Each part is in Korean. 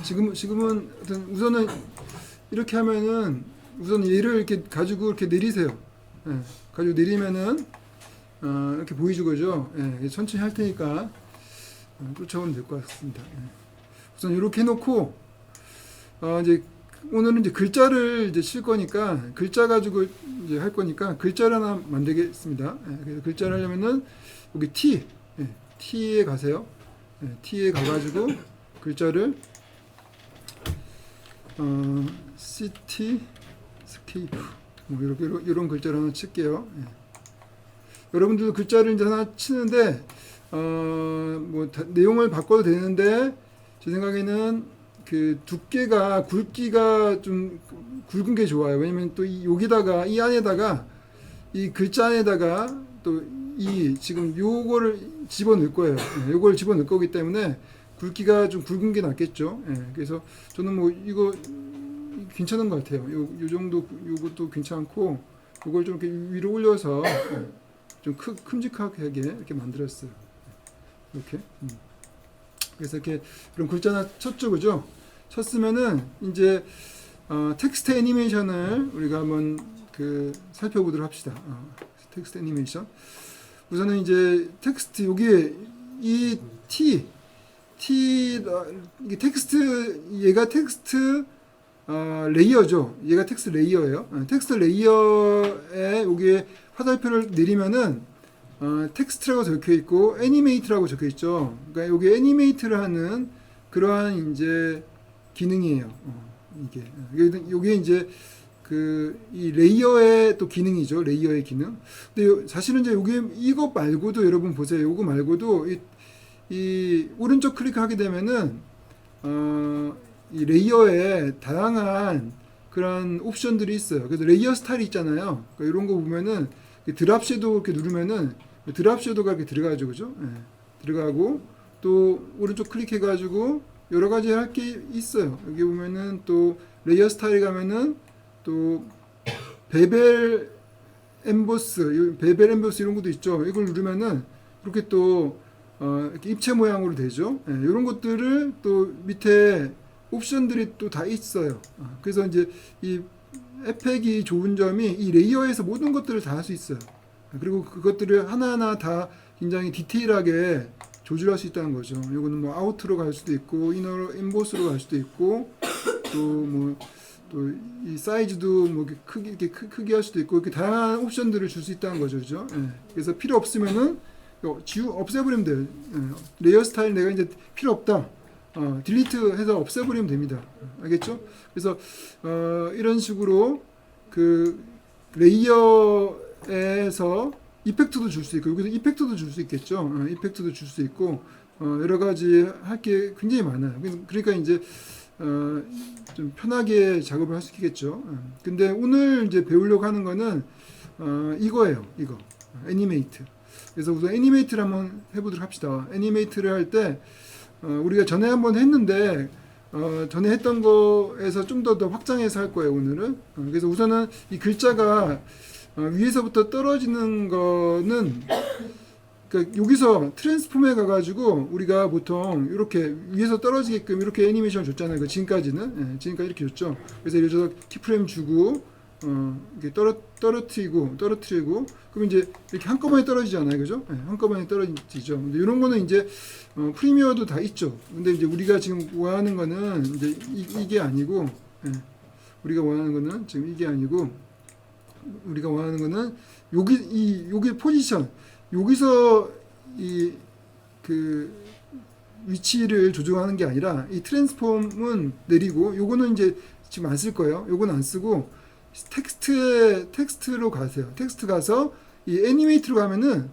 지금은 우선은 이렇게 하면은 우선 얘를 이렇게 가지고 이렇게 내리세요. 예, 가지고 내리면은 이렇게 보여주고죠. 예, 천천히 할 테니까 쫓아오면 될 것 같습니다. 예. 우선 이렇게 해놓고 이제 오늘은 이제 글자를 이제 칠 거니까 글자 가지고 이제 할 거니까 글자를 하나 만들겠습니다. 예, 그래서 글자를 하려면은 여기 T, 예, T에 가세요. 예, T에 가가지고 글자를 시티 스케이프 뭐 이런 글자를 하나 칠게요. 예. 여러분들도 글자를 이제 하나 치는데 뭐 내용을 바꿔도 되는데 제 생각에는 그 두께가 굵기가 좀 굵은 게 좋아요. 왜냐면 또 여기다가 이 안에다가 이 글자 안에다가 또 이 지금 요거를 집어넣을 거예요. 예, 요걸 집어넣을 거기 때문에 굵기가 좀 굵은 게 낫겠죠. 예, 그래서 저는 뭐 이거 괜찮은 것 같아요. 요 정도 요것도 괜찮고 요걸 좀 이렇게 위로 올려서 좀 큼직하게 이렇게 만들었어요. 이렇게. 그래서 이렇게 그럼 글자 하나 쳤죠, 그죠? 쳤으면은 이제 텍스트 애니메이션을 우리가 한번 살펴보도록 합시다. 텍스트 애니메이션. 우선은 이제 텍스트 여기에 이 이게 텍스트 얘가 텍스트 레이어죠. 얘가 텍스트 레이어예요. 텍스트 레이어에 여기에 화살표를 내리면은 텍스트라고 적혀 있고 애니메이트라고 적혀 있죠. 그러니까 여기 애니메이트를 하는 그러한 이제 기능이에요. 이게 요게 이제 이 레이어의 또 기능이죠. 레이어의 기능. 근데 사실은 이제 요게 이거 말고도 여러분 보세요. 요거 말고도 이 오른쪽 클릭하게 되면은 이 레이어에 다양한 그런 옵션들이 있어요. 그래서 레이어 스타일이 있잖아요. 그러니까 이런 거 보면은 드랍 섀도우 이렇게 누르면은 드랍 섀도우가 이렇게 들어가죠, 그죠? 예, 들어가고 또 오른쪽 클릭해가지고 여러 가지 할 게 있어요. 여기 보면은 또 레이어 스타일 가면은 또 베벨 엠보스 이런 것도 있죠. 이걸 누르면은 이렇게 또 이렇게 입체 모양으로 되죠. 예, 이런 것들을 또 밑에 옵션들이 또 다 있어요. 그래서 이제 이 에펙이 좋은 점이 이 레이어에서 모든 것들을 다 할 수 있어요. 그리고 그것들을 하나하나 다 굉장히 디테일하게 조절할 수 있다는 거죠. 이거는 뭐 아웃으로 갈 수도 있고 이너로 인보스로 갈 수도 있고 또 이 사이즈도 뭐 이렇게 크게 할 수도 있고 이렇게 다양한 옵션들을 줄 수 있다는 거죠, 그죠? 예. 그래서 필요 없으면은 없애버리면 돼요. 예. 레이어 스타일 내가 이제 필요 없다. 딜리트 해서 없애버리면 됩니다. 알겠죠? 그래서 이런 식으로 레이어에서 이펙트도 줄 수 있고 여기서 이펙트도 줄 수 있겠죠. 이펙트도 줄 수 있고 여러 가지 할 게 굉장히 많아요. 그러니까 이제 좀 편하게 작업을 할 수 있겠죠. 근데 오늘 이제 배우려고 하는 거는 이거예요. 이거 애니메이트. 그래서 우선 애니메이트를 한번 해보도록 합시다. 애니메이트를 할 때 우리가 전에 한번 했는데 전에 했던 거에서 좀 더 확장해서 할 거예요, 오늘은. 그래서 우선은 이 글자가 위에서부터 떨어지는 거는 그러니까 여기서 트랜스폼에 가가지고 우리가 보통 이렇게 위에서 떨어지게끔 이렇게 애니메이션을 줬잖아요. 그 지금까지는 지금까지 이렇게 줬죠. 그래서 예를 들어서 키프레임 주고 이렇게 떨어뜨리고 그럼 이제 이렇게 한꺼번에 떨어지잖아요, 그죠? 한꺼번에 떨어지죠. 근데 이런 거는 이제 프리미어도 다 있죠. 근데 이제 우리가 지금 원하는 거는 이제 이게 아니고 우리가 원하는 거는 지금 이게 아니고 우리가 원하는 거는 여기 포지션 여기서 위치를 조정하는 게 아니라 이 트랜스폼은 내리고 요거는 이제 지금 안 쓸 거예요. 요거는 안 쓰고 텍스트로 가세요. 텍스트 가서 이 애니메이트로 가면은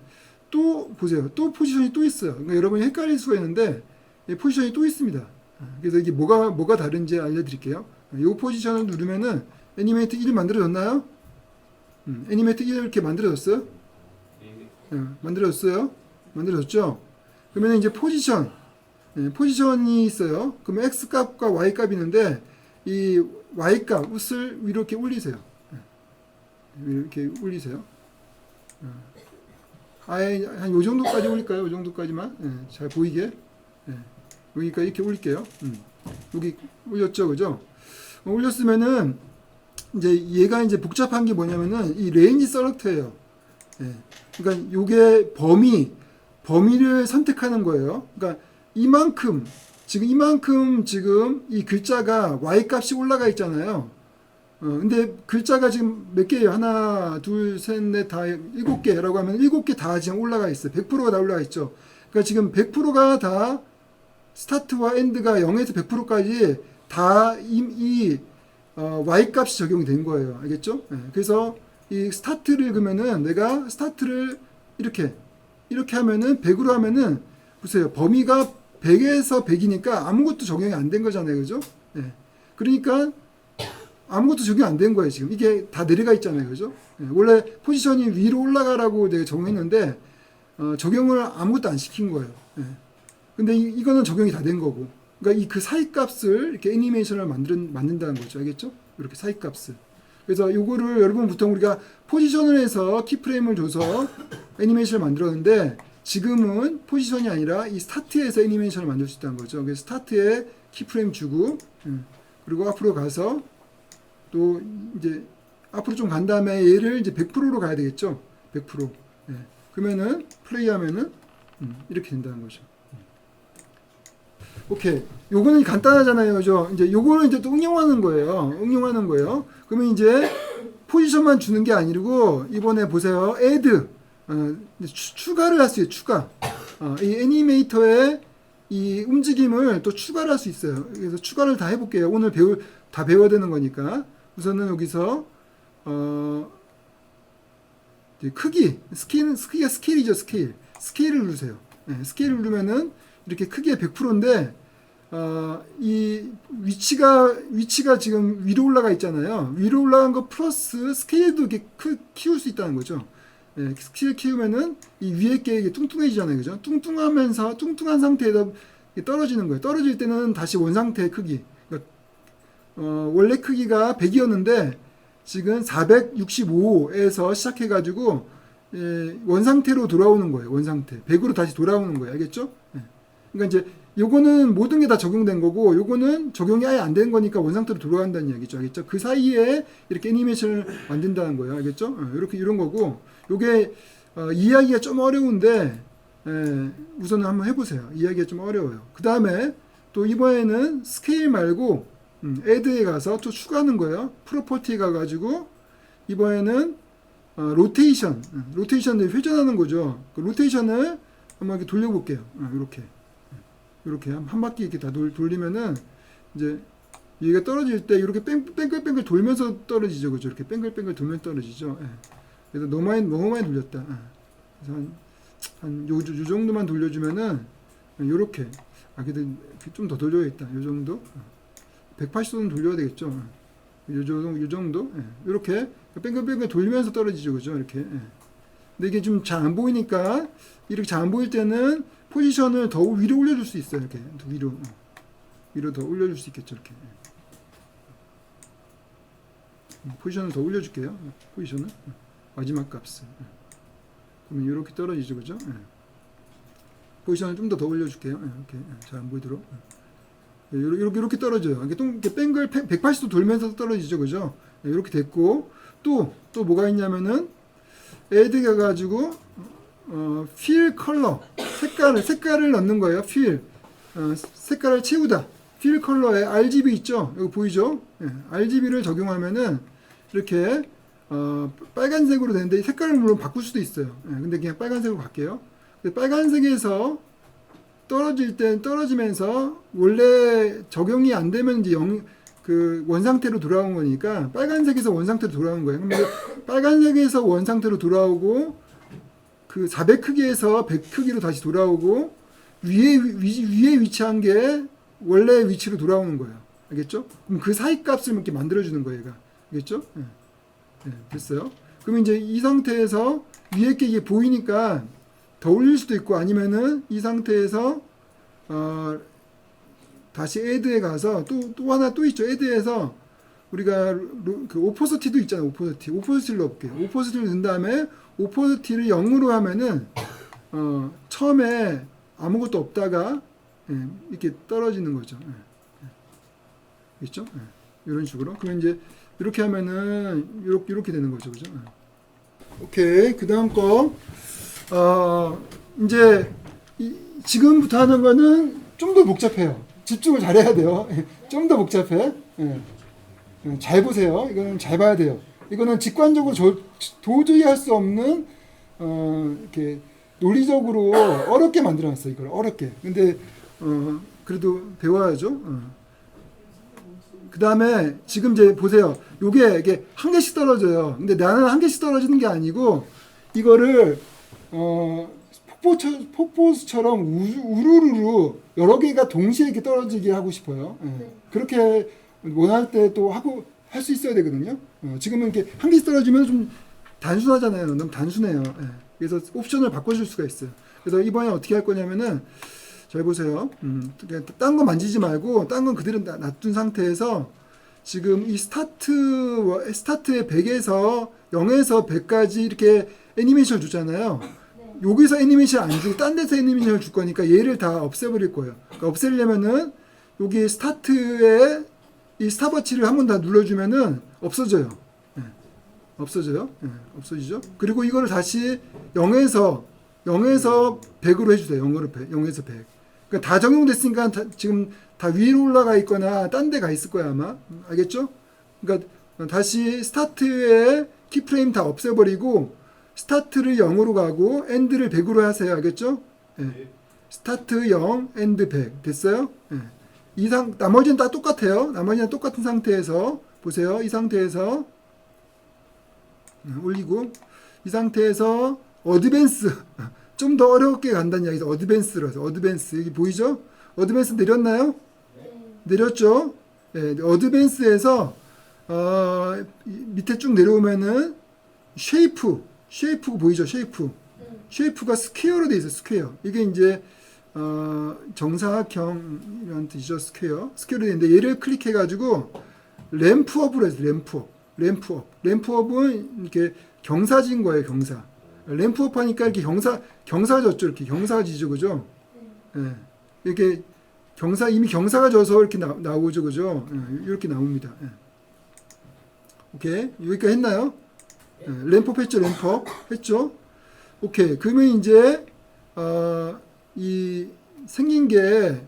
또 보세요. 또 포지션이 또 있어요. 그러니까 여러분이 헷갈릴 수가 있는데 이 포지션이 또 있습니다. 그래서 이게 뭐가 다른지 알려드릴게요. 이 포지션을 누르면은 애니메이트 1이 만들어졌나요? 애니메이트 1 이렇게 만들어졌어요? 만들어졌어요? 만들어졌죠? 그러면 이제 포지션이 있어요. 그러면 x 값과 y 값이 있는데 이 y 값을 위로 이렇게 올리세요. 이렇게 올리세요. 아예 한 요 정도까지 올릴까요? 요 정도까지만 잘 보이게 여기까지 이렇게 올릴게요. 여기 올렸죠, 그죠? 올렸으면은 이제 얘가 이제 복잡한 게 뭐냐면은 이 레인지 셀렉터예요. 예. 그러니까 요게 범위를 선택하는 거예요. 그러니까 이만큼 지금 이 글자가 y 값이 올라가 있잖아요. 근데 글자가 지금 몇 개예요? 하나, 둘, 셋, 넷, 다 7개라고 하면 7개 다 지금 올라가 있어요. 100%가 다 올라가 있죠. 그러니까 지금 100%가 다 스타트와 엔드가 0에서 100%까지 다 y 값이 적용이 된 거예요. 알겠죠? 예. 그래서 이 스타트를 그러면은 내가 스타트를 이렇게 하면은 100으로 하면은 보세요. 범위가 100에서 100이니까 아무것도 적용이 안 된 거잖아요. 그죠? 예. 그러니까 아무것도 적용 안 된 거예요. 지금 이게 다 내려가 있잖아요. 그죠? 예. 원래 포지션이 위로 올라가라고 내가 적용했는데 적용을 아무것도 안 시킨 거예요. 예. 근데 이거는 적용이 다 된 거고. 그러니까 그 사이 값을 이렇게 애니메이션을 만든다는 거죠. 알겠죠? 이렇게 사이 값을. 그래서 요거를 여러분 보통 우리가 포지션을 해서 키프레임을 줘서 애니메이션을 만들었는데 지금은 포지션이 아니라 이 스타트에서 애니메이션을 만들 수 있다는 거죠. 그래서 스타트에 키프레임 주고 그리고 앞으로 가서 또 이제 앞으로 좀 간 다음에 얘를 이제 100%로 가야 되겠죠. 100%. 예. 그러면은 플레이하면은 이렇게 된다는 거죠. 오케이. 요거는 간단하잖아요. 그죠? 이제 요거를 이제 또 응용하는 거예요. 그러면 이제 포지션만 주는 게 아니고 이번에 보세요. add 추가를 할 수 있어요. 추가. 이 애니메이터의 이 움직임을 또 추가를 할 수 있어요. 그래서 추가를 다 해볼게요. 오늘 다 배워야 되는 거니까. 우선은 여기서 크기가 스케일이죠. 스케일을 누르세요. 네, 스케일을 누르면은 이렇게 크기가 100%인데 이 위치가 지금 위로 올라가 있잖아요. 위로 올라간 거 플러스 스케일도 이렇게 키울 수 있다는 거죠. 예, 스케일 키우면은 이 위에 게 이게 뚱뚱해지잖아요. 그죠? 뚱뚱한 상태에서 떨어지는 거예요. 떨어질 때는 다시 원상태의 크기. 그러니까 원래 크기가 100이었는데 지금 465에서 시작해가지고 원상태로 돌아오는 거예요. 원상태. 100으로 다시 돌아오는 거예요. 알겠죠? 예. 그러니까 이제 요거는 모든 게 다 적용된 거고 요거는 적용이 아예 안 된 거니까 원상태로 돌아간다는 얘기죠. 알겠죠? 그 사이에 이렇게 애니메이션을 만든다는 거예요. 알겠죠? 이렇게 이런 거고 요게 이해하기가 좀 어려운데 우선은 한번 해보세요. 이해하기가 좀 어려워요. 그 다음에 또 이번에는 스케일 말고 add에 가서 또 추가하는 거예요. 프로퍼티에 가가지고 이번에는 로테이션을 회전하는 거죠. 그 로테이션을 한번 이렇게 돌려볼게요. 이렇게 한 바퀴 이렇게 다 돌리면은 이제 얘가 떨어질 때 이렇게 뺑글뺑글 돌면서 떨어지죠, 그죠? 이렇게 뺑글뺑글 돌면서 떨어지죠. 예. 그래서 너무 많이 돌렸다. 그래서 요 정도만 돌려주면은 요렇게 그래도 좀 더 돌려야겠다. 요 정도 180도는 돌려야 되겠죠. 요 정도 이렇게 뺑글뺑글 돌리면서 떨어지죠, 그죠? 이렇게. 근데 이게 좀 잘 안 보이니까 이렇게 잘 안 보일 때는 포지션을 더 위로 올려줄 수 있어요. 이렇게 위로 더 올려줄 수 있겠죠. 이렇게 포지션을 더 올려줄게요. 포지션을 마지막 값을. 그러면 이렇게 떨어지죠, 그죠? 포지션을 좀 더 올려줄게요. 이렇게 잘 안 보이도록. 이렇게 떨어져요. 이게 뺑글 180도 돌면서 떨어지죠, 그죠? 이렇게 됐고 또 뭐가 있냐면은 add 가가지고 fill color 색깔을 넣는 거예요. fill 색깔을 채우다. fill color에 RGB 있죠? 여기 보이죠? RGB를 적용하면은 이렇게 빨간색으로 되는데 색깔을 물론 바꿀 수도 있어요. 근데 그냥 빨간색으로 갈게요. 빨간색에서 떨어질 땐 떨어지면서 원래 적용이 안 되면 이제 그 원상태로 돌아온 거니까 빨간색에서 원상태로 돌아온 거예요. 그럼 빨간색에서 원상태로 돌아오고 그 400 크기에서 100 크기로 다시 돌아오고 위에 위치한 게 원래 위치로 돌아오는 거예요. 알겠죠? 그럼 그 사이 값을 이렇게 만들어주는 거예요, 얘가. 알겠죠? 됐어요. 그러면 이제 이 상태에서 위에 게 이게 보이니까 더 올릴 수도 있고 아니면은 이 상태에서 다시 add에 가서 또 하나 또 있죠. add에서 우리가 그 오포지티도 있잖아요. 오포지티를 넣을게요. 오포지티를 넣은 다음에 오포지티를 0으로 하면은 처음에 아무것도 없다가 이렇게 떨어지는 거죠. 있죠? 이런 식으로. 그러면 이제 이렇게 하면은 이렇게 되는 거죠, 그죠? 오케이. 그 다음 거 이제 지금부터 하는 거는 좀 더 복잡해요. 집중을 잘해야 돼요. 좀 더 복잡해. 잘 보세요. 이거는 잘 봐야 돼요. 이거는 직관적으로 도저히 할 수 없는 이렇게 논리적으로 어렵게 만들어놨어요. 이걸 어렵게. 근데 그래도 배워야죠. 그 다음에 지금 이제 보세요. 이게 한 개씩 떨어져요. 근데 나는 한 개씩 떨어지는 게 아니고 이거를 폭포수처럼 우르르르 여러 개가 동시에 이렇게 떨어지게 하고 싶어요. 그렇게 원할 때 또 하고 할 수 있어야 되거든요. 지금은 이렇게 한 개씩 떨어지면 좀 단순하잖아요. 너무 단순해요. 그래서 옵션을 바꿔줄 수가 있어요. 그래서 이번에 어떻게 할 거냐면은 잘 보세요. 딴 거 만지지 말고 딴 건 그대로 놔둔 상태에서 지금 이 스타트의 100에서 0에서 100까지 이렇게 애니메이션을 주잖아요. 여기서 애니메이션 안 주고 딴 데서 애니메이션을 줄 거니까 얘를 다 없애버릴 거예요. 그러니까 없애려면은 여기 스타트에 이 스탑워치를 한 번 다 눌러주면은 없어져요. 없어져요. 없어지죠. 그리고 이거를 다시 0에서 100으로 해주세요. 0에서 100. 그러니까 다 적용됐으니까 지금 다 위로 올라가 있거나 딴 데 가 있을 거야 아마. 알겠죠? 그러니까 다시 스타트에 키프레임 다 없애버리고 스타트를 0으로 가고 엔드를 100으로 하세요. 알겠죠? 스타트 0, 엔드 100 됐어요? 나머지는 다 똑같아요. 나머지는 똑같은 상태에서 보세요. 이 상태에서 올리고 이 상태에서 어드밴스 좀 더 어렵게 간다는 이야기죠. 어드밴스라서 어드밴스 여기 보이죠? 어드밴스 내렸나요? 내렸죠? 어드밴스에서 밑에 쭉 내려오면은 쉐이프 보이죠? 쉐이프가 스퀘어로 돼 있어요. 스퀘어. 이게 이제 정사각형이라는 뜻이죠. 스퀘어로 돼 있는데 얘를 클릭해 가지고 램프업으로 해서 램프업은 이렇게 경사진 거예요. 경사. 램프업 하니까 이렇게 경사가 졌죠. 이렇게 경사가 지죠. 그죠? 이렇게 이미 경사가 져서 이렇게 나오죠. 그죠? 이렇게 나옵니다. 오케이. 여기까지 했나요? 램프업 했죠. 램프업 했죠. 오케이. 그러면 이제 이 생긴 게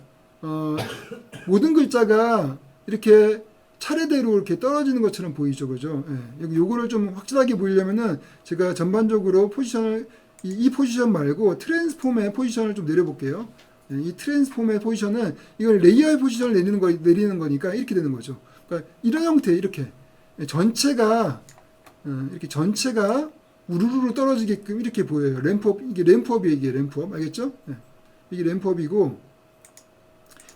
모든 글자가 이렇게 차례대로 이렇게 떨어지는 것처럼 보이죠, 그죠? 여기 요거를 좀 확실하게 보이려면은 제가 전반적으로 포지션을 이 포지션 말고 트랜스폼의 포지션을 좀 내려볼게요. 이 트랜스폼의 포지션은 이걸 레이어의 포지션을 내리는 거니까 이렇게 되는 거죠. 그러니까 이런 형태 이렇게 전체가 우르르 떨어지게끔 이렇게 보여요. 이게 램프업이에요. 이게 램프업. 알겠죠? 이게 램프업이고,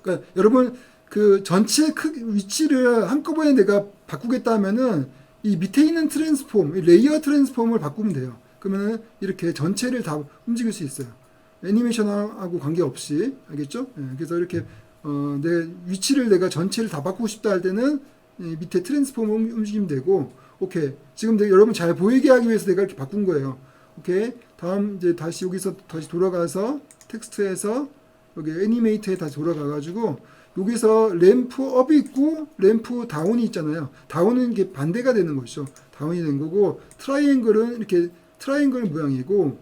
그러니까 여러분 그 전체 위치를 한꺼번에 내가 바꾸겠다 하면은 이 밑에 있는 레이어 트랜스폼을 바꾸면 돼요. 그러면은 이렇게 전체를 다 움직일 수 있어요. 애니메이션하고 관계없이. 알겠죠? 그래서 이렇게 내 위치를 내가 전체를 다 바꾸고 싶다 할 때는 이 밑에 트랜스폼을 움직이면 되고, 오케이. 지금 여러분 잘 보이게 하기 위해서 내가 이렇게 바꾼 거예요. 오케이. 다음 이제 다시 여기서 다시 돌아가서 텍스트에서 여기 애니메이트에 다시 돌아가가지고 여기서 램프 업이 있고 램프 다운이 있잖아요. 다운은 이게 반대가 되는 것이죠. 다운이 된 거고 트라이앵글은 이렇게 트라이앵글 모양이고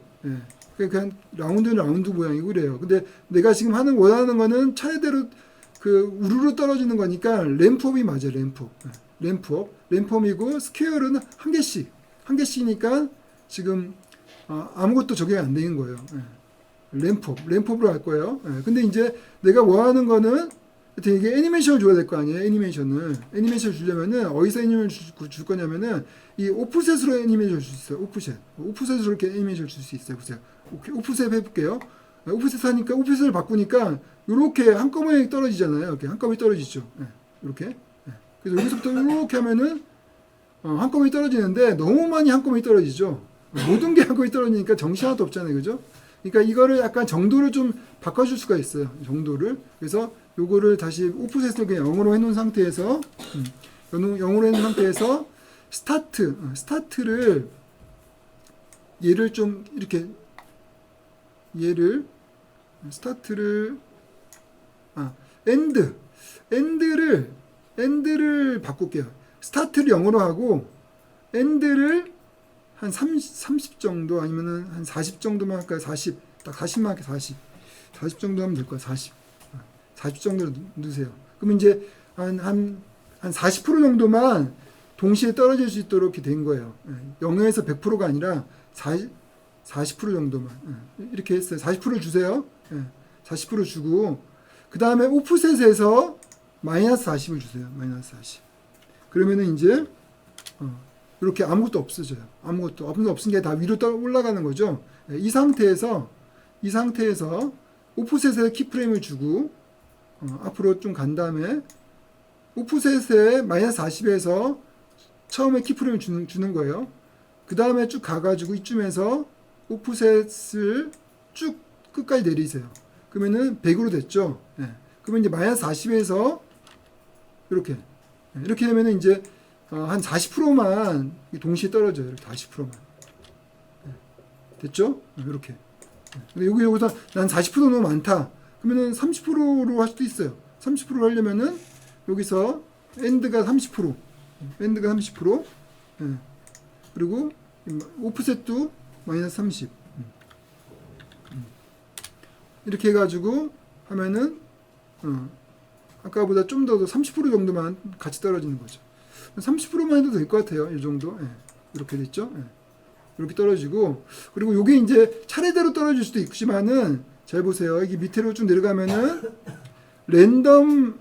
그냥 라운드는 라운드 모양이고 그래요. 근데 내가 지금 원하는 거는 차례대로 그 우르르 떨어지는 거니까 램프업이 맞아요. 램프업이고 스퀘어는 한 개씩이니까 지금 아무것도 적용이 안 되는 거예요. 램프업으로 할 거예요. 근데 이제 내가 원하는 거는 이게 애니메이션을 줘야 될 거 아니에요. 애니메이션을 주려면은 어디서 애니메이션을 줄 거냐면은 이 오프셋으로 애니메이션을 줄 수 있어요. 오프셋으로 이렇게 애니메이션을 줄 수 있어요. 보세요. 오프셋 해볼게요. 오프셋 하니까 오프셋을 바꾸니까 이렇게 한꺼번에 떨어지잖아요. 이렇게 한꺼번에 떨어지죠. 이렇게. 그래서 여기서부터 이렇게 하면은 한꺼번에 떨어지는데 너무 많이 한꺼번에 떨어지죠. 모든 게 한꺼번에 떨어지니까 정신 하나도 없잖아요. 그죠? 그러니까 이거를 약간 정도를 좀 바꿔줄 수가 있어요. 정도를. 그래서 요거를 다시 오프셋을 그냥 0으로 해놓은 상태에서 0으로 해놓은 상태에서 스타트를 얘를 좀 이렇게 스타트를 엔드를 end를 바꿀게요. 스타트를 0으로 하고 end를 한 30 정도 아니면은 한 40 정도만 할까요? 40. 딱 40만 할게요. 40. 40 정도 하면 될 거예요. 40. 40 정도로 넣으세요. 그러면 이제 한 40% 정도만 동시에 떨어질 수 있도록 이렇게 된 거예요. 0에서 100%가 아니라 40% 정도만. 이렇게 했어요. 40% 주세요. 40% 주고, 그 다음에 오프셋에서 마이너스 40을 주세요. 마이너스 40. 그러면은 이제, 이렇게 아무것도 없어져요. 아무것도 없은 게 다 위로 올라가는 거죠. 이 상태에서 오프셋에 키프레임을 주고, 앞으로 좀 간 다음에, 오프셋에 마이너스 40에서 처음에 키프레임을 주는 거예요. 그 다음에 쭉 가가지고 이쯤에서 오프셋을 쭉 끝까지 내리세요. 그러면은 100으로 됐죠. 그러면 이제 마이너스 40에서 이렇게 되면은 이제 한 40%만 동시에 떨어져요. 이렇게 40%만. 됐죠? 이렇게. 근데 여기서 난 40% 너무 많다. 그러면은 30%로 할 수도 있어요. 30%로 하려면은 여기서 엔드가 30%. 그리고 오프셋도 마이너스 30. 이렇게 해가지고 하면은 아까보다 좀 더 30% 정도만 같이 떨어지는 거죠. 30%만 해도 될 것 같아요. 이 정도. 이렇게 됐죠. 이렇게 떨어지고, 그리고 요게 이제 차례대로 떨어질 수도 있지만은 잘 보세요. 여기 밑으로 쭉 내려가면은 랜덤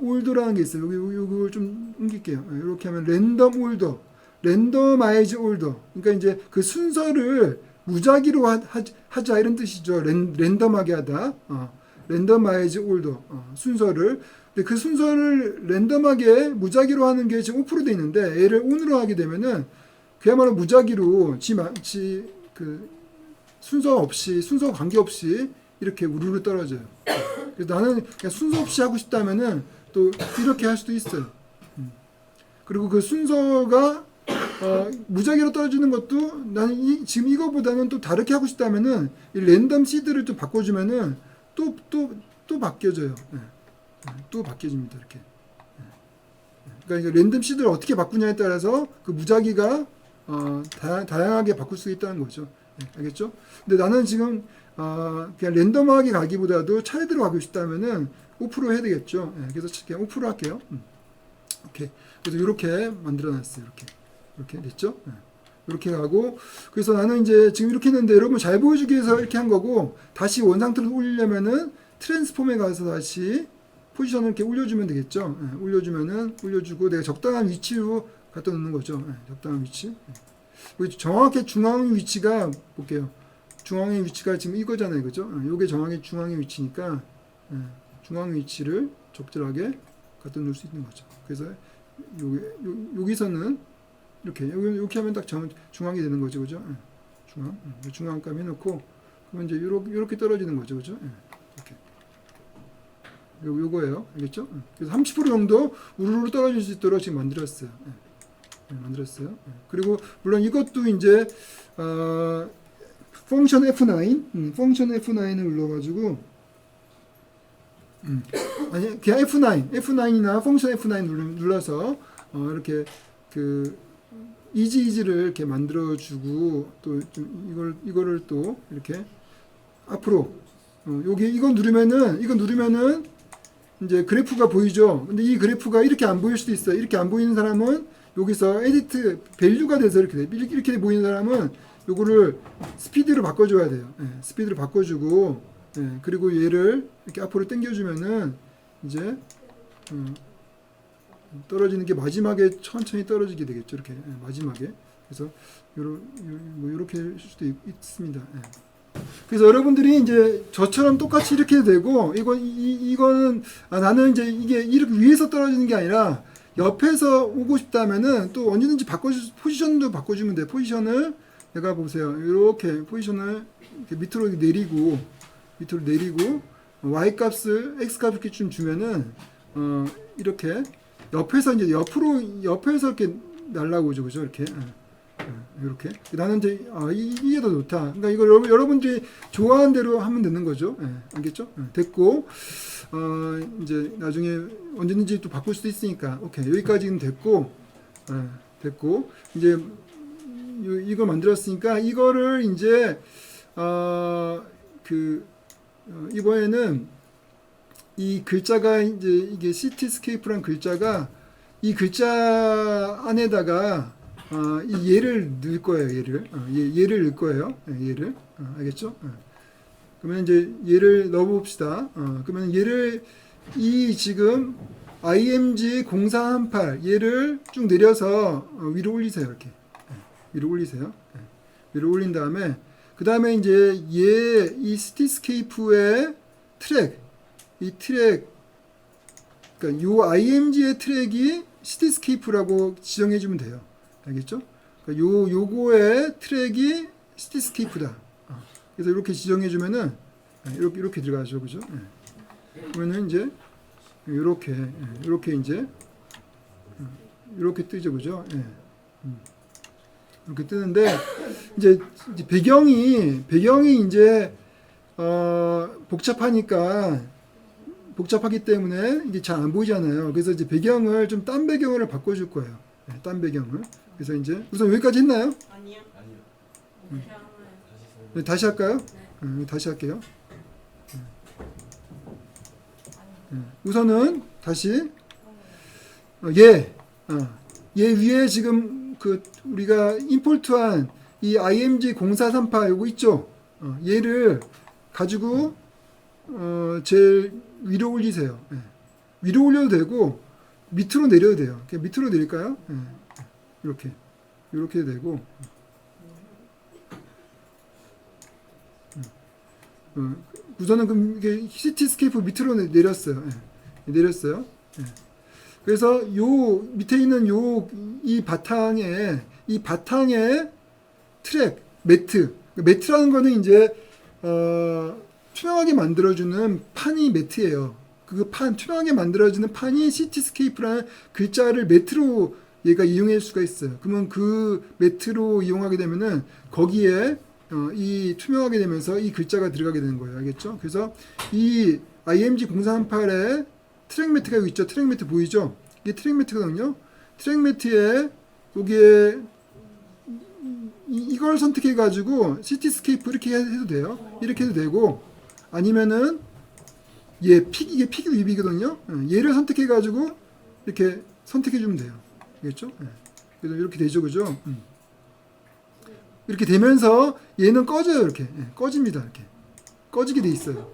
올더라는 게 있어요. 요걸 좀 옮길게요. 이렇게 하면 랜덤 올더, 랜덤아이즈 올더. 그러니까 이제 그 순서를 무작위로 하자 이런 뜻이죠. 랜덤하게 하다. 랜덤아이즈 올더. 순서를. 근데 그 순서를 랜덤하게 무작위로 하는 게 지금 오프로 돼 있는데, 얘를 온으로 하게 되면은 그야말로 무작위로 그 순서 관계없이 이렇게 우르르 떨어져요. 그래서 나는 그냥 순서 없이 하고 싶다면은 또 이렇게 할 수도 있어요. 그리고 그 순서가 무작위로 떨어지는 것도 나는 지금 이거보다는 또 다르게 하고 싶다면은 이 랜덤 시드를 좀 바꿔주면은 또 바뀌어져요. 또 바뀌어집니다. 이렇게. 그러니까 랜덤 시드를 어떻게 바꾸냐에 따라서 그 무작위가 다양하게 바꿀 수 있다는 거죠. 알겠죠? 근데 나는 지금 그냥 랜덤하게 가기보다도 차례대로 가고 싶다면은 오프로 해야 되겠죠. 그래서 그냥 오프로 할게요. 오케이. 그래서 이렇게 만들어놨어요. 이렇게 됐죠? 이렇게 가고, 그래서 나는 이제 지금 이렇게 했는데 여러분 잘 보여주기 위해서 이렇게 한 거고, 다시 원상태로 올리려면은 트랜스폼에 가서 다시 포지션을 이렇게 올려주면 되겠죠. 올려주고 내가 적당한 위치로 갖다 놓는 거죠. 적당한 위치. 정확히 중앙 위치가 볼게요. 중앙의 위치가 지금 이거잖아요, 그죠? 요게 정확히 중앙의 위치니까 중앙 위치를 적절하게 갖다 놓을 수 있는 거죠. 그래서 여기서는 이렇게 하면 딱 중앙이 되는 거죠, 그죠? 중앙감 해놓고 그러면 이제 이렇게 떨어지는 거죠, 그죠? 이렇게. 요거예요, 알겠죠? 그래서 30% 정도 우르르 떨어질 수 있도록 지금 만들었어요. 그리고 물론 이것도 이제 펑션 F9을 눌러가지고 아니 그냥 F9이나 펑션 F9 눌러서 이렇게 그 이지를 이렇게 만들어주고 또 좀 이거를 또 이렇게 앞으로 이거 누르면은 이제 그래프가 보이죠. 근데 이 그래프가 이렇게 안 보일 수도 있어요. 이렇게 안 보이는 사람은 여기서 에디트 밸류가 돼서 이렇게 보이는 사람은 요거를 스피드로 바꿔줘야 돼요. 스피드로 바꿔주고, 그리고 얘를 이렇게 앞으로 당겨주면은 이제 떨어지는 게 마지막에 천천히 떨어지게 되겠죠. 이렇게 마지막에. 그래서 이렇게 할 수도 있습니다. 그래서 여러분들이 이제 저처럼 똑같이 이렇게 되고, 이거는 나는 이제 이게 이렇게 위에서 떨어지는 게 아니라 옆에서 오고 싶다면은 또 언제든지 포지션도 바꿔주면 돼요. 포지션을 내가 보세요. 이렇게 포지션을 이렇게 밑으로 내리고 y 값을 x 값 이렇게 좀 주면은 이렇게 옆에서 이제 옆에서 이렇게 날라오죠, 그죠? 이렇게 이렇게. 나는 이제 이게 더 좋다. 그러니까 이걸 여러분들이 좋아하는 대로 하면 되는 거죠. 알겠죠? 됐고 이제 나중에 언제든지 또 바꿀 수도 있으니까 오케이 여기까지는 됐고 됐고 이제 이거 만들었으니까 이거를 이제 이번에는 이 글자가 이제 이게 시티스케이프란 글자가 이 글자 안에다가 이 얘를 넣을 거예요. 얘를 넣을 거예요. 얘를 알겠죠? 그러면 이제 얘를 넣어봅시다. 그러면 얘를 이 지금 img 0418 얘를 쭉 내려서 위로 올리세요. 이렇게 위로 올리세요. 위로 올린 다음에 그 다음에 이제 이 시티스케이프의 트랙 이 트랙 그러니까 요 img의 트랙이 시티스케이프라고 지정해 주면 돼요. 알겠죠? 그러니까 요거의 트랙이 시티스케이프다. 그래서 이렇게 지정해 주면은 이렇게 들어가죠. 그죠? 그러면은 이제 이렇게 이제 이렇게 뜨죠. 그죠? 이렇게 뜨는데 이제 배경이 이제 복잡하기 때문에 이게 잘 안 보이잖아요. 그래서 이제 배경을 좀 딴 배경으로 바꿔줄 거예요. 딴 배경을. 그래서 이제 우선 여기까지 했나요? 아니요. 다시 할까요? 다시 할게요. 우선은 다시 얘 위에 지금 우리가 임포트한 이 img 0438 요거 있죠? 얘를 가지고 제일 위로 올리세요. 위로 올려도 되고 밑으로 내려도 돼요. 그냥 밑으로 내릴까요? 이렇게 되고 우선은 그럼 이게 시티스케이프 밑으로 내렸어요. 내렸어요. 그래서 요 밑에 있는 이 바탕에 트랙 매트라는 거는 이제 투명하게 만들어주는 판이 매트예요. 투명하게 만들어주는 판이 시티스케이프라는 글자를 매트로 얘가 이용할 수가 있어요. 그러면 그 매트로 이용하게 되면은 거기에 이 투명하게 되면서 이 글자가 들어가게 되는 거예요. 알겠죠? 그래서 이 img 0438에 트랙 매트가 여기 있죠. 트랙 매트 보이죠? 이게 트랙 매트거든요. 트랙 매트에 여기에 이걸 선택해 가지고 시티스케이프 이렇게 해도 돼요. 이렇게 해도 되고 아니면은 이게 픽 립이거든요. 얘를 선택해 가지고 이렇게 선택해 주면 돼요. 알겠죠? 그래서 이렇게 되죠. 그죠? 이렇게 되면서 얘는 꺼져요. 이렇게 꺼집니다. 이렇게 꺼지게 돼 있어요.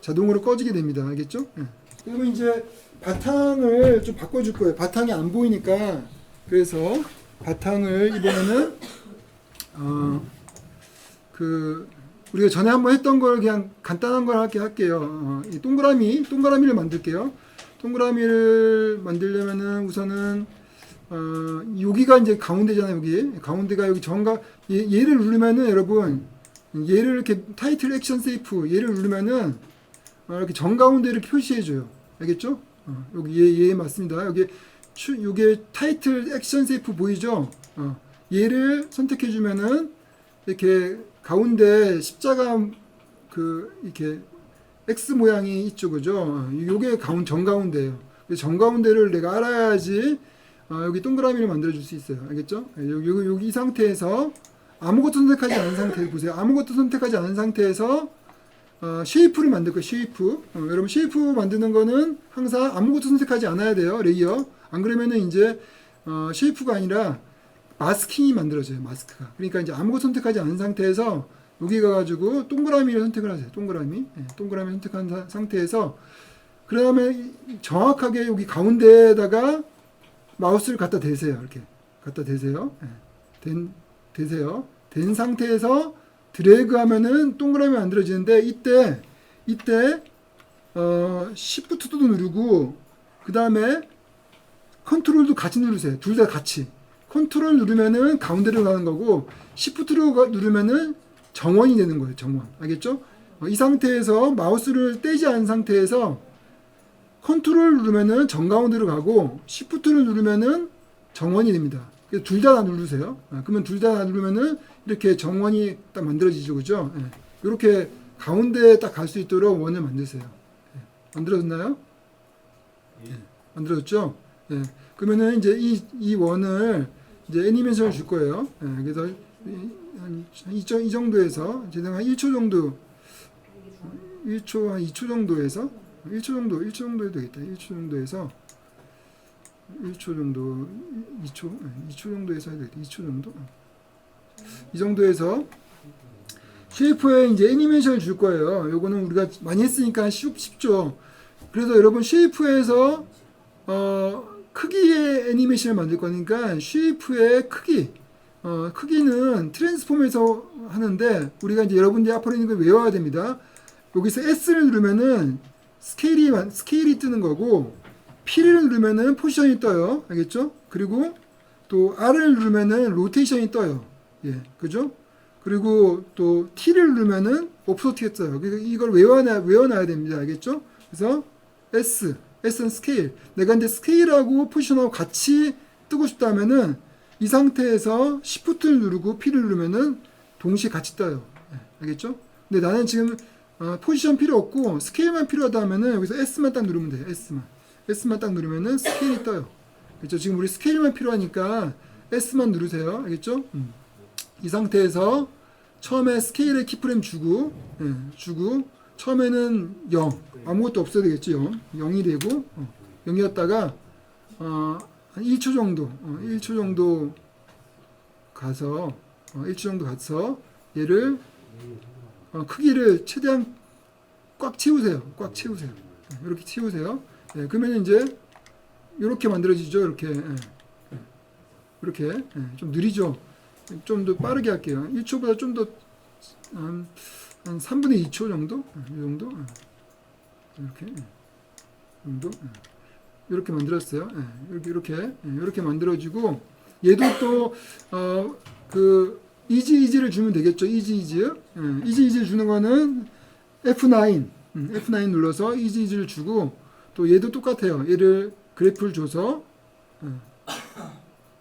자동으로 꺼지게 됩니다. 알겠죠? 그러면 이제 바탕을 좀 바꿔줄 거예요. 바탕이 안 보이니까. 그래서 바탕을 이번에는 우리가 전에 한번 했던 걸 그냥 간단한 걸 할게요. 이 동그라미를 만들게요. 동그라미를 만들려면은 우선은 여기가 이제 가운데잖아요. 가운데가 여기 얘를 누르면은 여러분 얘를 이렇게 타이틀 액션 세이프 얘를 누르면은 이렇게 정가운데 이렇게 표시해줘요. 알겠죠? 여기 얘 맞습니다. 요게 타이틀 액션 세이프 보이죠? 얘를 선택해주면은 이렇게 가운데 십자가 이렇게 X 모양이 있죠, 그죠? 요게 정가운데예요. 정가운데를 내가 알아야지 여기 동그라미를 만들어줄 수 있어요. 알겠죠? 여기 이 상태에서 아무것도 선택하지 않은 상태 보세요. 아무것도 선택하지 않은 상태에서 쉐이프를 만들 거예요. 쉐이프. 여러분 쉐이프 만드는 거는 항상 아무것도 선택하지 않아야 돼요. 레이어. 안 그러면은 이제 쉐이프가 아니라 마스킹이 만들어져요. 마스크가. 그러니까 이제 아무것도 선택하지 않은 상태에서 여기 가가지고 동그라미를 선택을 하세요. 동그라미 선택한 상태에서 그 다음에 정확하게 여기 가운데에다가 마우스를 갖다 대세요. 이렇게 갖다 대세요. 대세요. 된 상태에서 드래그 하면은 동그라미 만들어지는데 이때 Shift도 누르고 그 다음에 컨트롤도 같이 누르세요. 둘 다 같이. 컨트롤 누르면은 가운데로 가는 거고 Shift로 누르면은 정원이 되는 거예요. 정원. 알겠죠? 이 상태에서 마우스를 떼지 않은 상태에서 컨트롤 누르면은 정가운데로 가고 Shift를 누르면은 정원이 됩니다. 둘 다 누르세요. 그러면 둘 다 누르면은 이렇게 정원이 딱 만들어지죠, 그죠? 이렇게 가운데에 딱 갈 수 있도록 원을 만드세요. 만들어졌나요? 만들어졌죠? 그러면은 이제 이 원을 이제 애니메이션을 줄 거예요. 그래서 이 정도에서 이제 한 1초 정도, 1초 한 2초 정도에서 1초 정도 해도 되겠다. 1초 정도에서 1초 정도, 2초 정도에서 해도 되겠다. 2초 정도. 이 정도에서 쉐이프에 이제 애니메이션을 줄 거예요. 요거는 우리가 많이 했으니까 쉽죠. 그래서 여러분 쉐이프에서 크기의 애니메이션을 만들 거니까 쉐이프의 크기는 트랜스폼에서 하는데 우리가 이제 여러분들이 앞으로 있는 걸 외워야 됩니다. 여기서 S를 누르면은 스케일이 뜨는 거고 P를 누르면은 포지션이 떠요. 알겠죠? 그리고 또 R을 누르면은 로테이션이 떠요. 그죠? 그리고 또 T를 누르면은 옵소티가 떠요. 이걸 외워놔야 됩니다. 알겠죠? 그래서 S는 스케일. 내가 이제 스케일하고 포지션하고 같이 뜨고 싶다면은 이 상태에서 Shift를 누르고 P를 누르면은 동시에 같이 떠요. 알겠죠? 근데 나는 지금 포지션 필요 없고 스케일만 필요하다 하면은 여기서 S만 딱 누르면 돼요. S만 딱 누르면은 스케일이 떠요. 그렇죠? 지금 우리 스케일만 필요하니까 S만 누르세요. 알겠죠? 이 상태에서 처음에 스케일에 키프레임 주고 처음에는 0 아무것도 없어야 되겠지. 0이 되고 0이었다가 한 1초 정도 1초 정도 가서 1초 정도 가서 얘를 크기를 최대한 꽉 채우세요. 이렇게 채우세요. 그러면 이제 이렇게 만들어지죠. 이렇게 좀 느리죠. 좀 더 빠르게 할게요. 1초보다 좀 더 한 3분의 2초 정도? 이 정도? 이렇게 만들었어요. 이렇게 만들어지고 얘도 또 그 이지를 주면 되겠죠. 이지를 주는 거는 F9 눌러서 이지를 주고 또 얘도 똑같아요. 얘를 그래프를 줘서